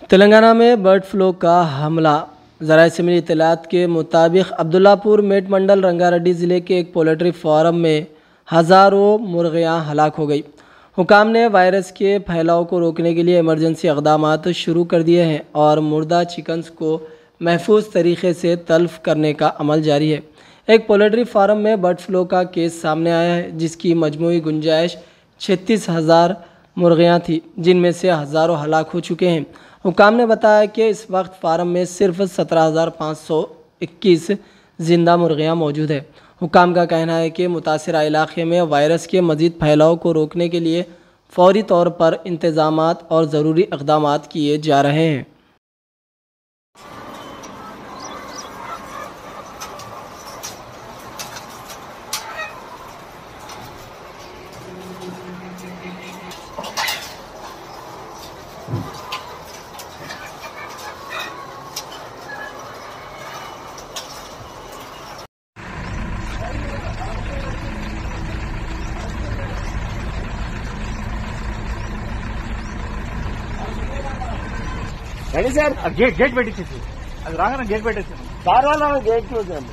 तेलंगाना में bird flu का हमला। ज़राए से मिली इत्तलात के मुताबिक अब्दुल्लापुर मेट मंडल रंगारेड्डी ज़िले के एक पोल्ट्री फार्म में हज़ारों मुर्गियां हलाक हो गई। हुकाम ने वायरस के फैलाव को रोकने के लिए इमरजेंसी इक़दामात शुरू कर दिए हैं और मुर्दा चिकन्स को महफूज तरीके से तल्फ़ करने का अमल जारी है। एक पोल्ट्री फार्म में बर्ड फ्लू का केस सामने आया है, जिसकी मजमूई गुंजाइश 36,000 मुर्गियाँ थी, जिनमें से हज़ारों हलाक हो चुके हैं। हुकाम ने बताया कि इस वक्त फार्म में सिर्फ 17,521 जिंदा मुर्गियाँ मौजूद है। हुकाम का कहना है कि मुतासिरा इलाके में वायरस के मज़ीद फैलाव को रोकने के लिए फ़ौरी तौर पर इंतज़ामात और ज़रूरी इक़दामात किए जा रहे हैं। రెడీ సార్ గేట్ పెట్టించేసి అది రాగానే గేట్ పెట్టేసి సార్ వాళ్ళ గేట్ చూసాను